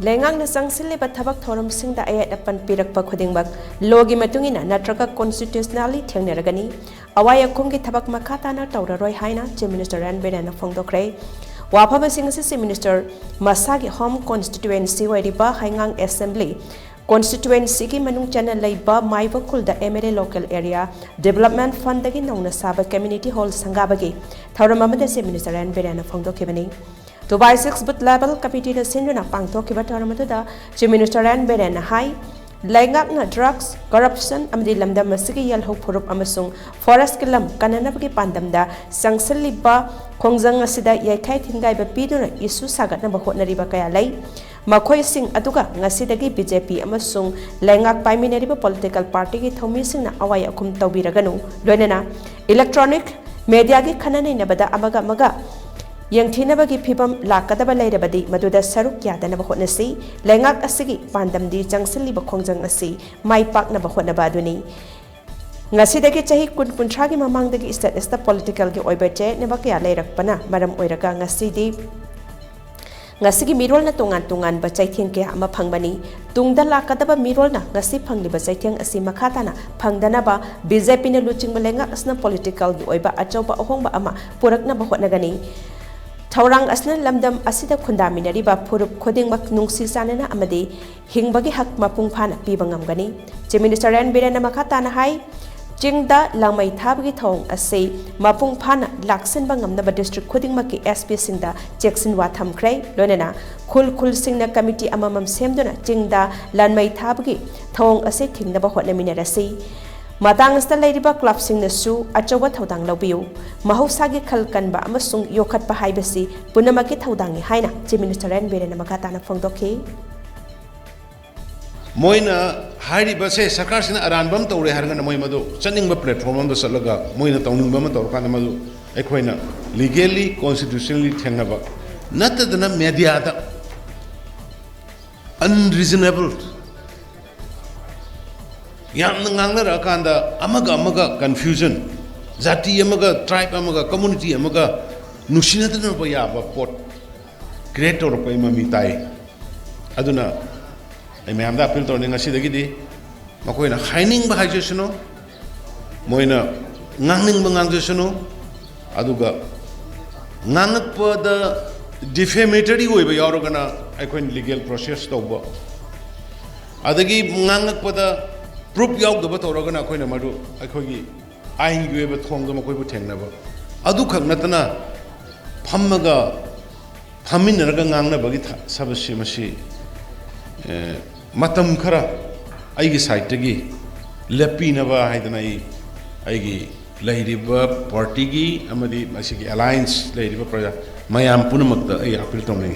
Leingak na sangsilliba Thabak Thouram singda Ayet-Apan Pirakpa khudingbak logi matungina natraga constitutionally Thengnaragani awaya khumgi thabak makata na tauraroi haina Chief Minister Biren na phongdokre wafaba singasi Minister masagi home constituency wariba haingang assembly constituency ki manung channel laiba maiba kulda MLA local area development fund dagi nongna saba community hall sangabagi Thouram amada Chief Minister Biren na phongdokhibani to by 6 booth level committee the sinduna pangthok kiba Thouramatuda Chief Minister Biren na hai Leingak na drugs corruption amdi lamdam masigi yalhok phurup amasung forest kilam kananabagi pandamda sangsalliba khongjang asida yaikhai thingai ba piduna isu sagatna ba hotnariba kaya lai makhoi sing aduga ngasidagi BJP amasung Leingak paiminariba political party ki thomi singna awai akhum tawbiraganu loinana electronic media gi khananai nabada amaga Yangthinabagi phibam lakadaba lairabadi maduda saruk yadanaba hotnasi Leingak asigi pandamdi jangsilliba khongjang asi mai paknaba hotnaba aduni ngasidagi chahi kuntragi mamangdagi state political gi oibache nebakya lairakpana maram oiraga ngasigi mirol na tungan ba chaitheng ke ama phangbani tungda lakadaba mirol na ngasi phangliba chaitheng asi makhatana phangdana ba BJP na luchingba Leingak asna political gi oiba achauba ahongba ama purakna ba hotnagani Thaurang asna lamdam asida khundaminari ba phurup khodingmak nungsi sanana amadi hingbagi hak mapung phana piba ngamgani Chief Minister Biren na makhatana hai jingda langmai thabagi thong ase mapung phana laksin ba ngamnaba district khodingmak ki SP singda jackson wa thamkhrai loinana khul singna committee amamam semduna jingda lanmai thabagi thong ase thingna ba hotnaminarasi Matang asta lairiba club sing nasu achawa thodang lobiu mahosagi khalkanba amasung yokhat pa haibasi punamaki thodangi haina Chief Minister Biren makata na phongdokhi moina hairi base sarkar sina aranbam tawre harga moi madu chaningba platform am salaga moina tawningba ma tawra kana madu ekhoina legally constitutionally thengnaba natadana media da unreasonable Yang nangna rakanda amaga confusion zati amaga tribe amaga community amaga nushina tana pa ya ba pot creator pa mami tai aduna ai me amda appeal torning asidagi di makoina hiding ba hajusno moina ngangning ba ngangjusuno aduga ngangak pa da defamatory oi ba yorogana aikoin legal process tawba adagi ngangak pa da proof yaw da batoragana akoina madu akogi ain yueba thongda makoi bu thengnaba adu khagnatana phammaga phaminaraga ngangna bagi sabasi masi matam khara aigi side gi lepina ba haidana aigi lairiba party gi amadi masigi alliance lairiba praja mayam punamakta ai appeal tawni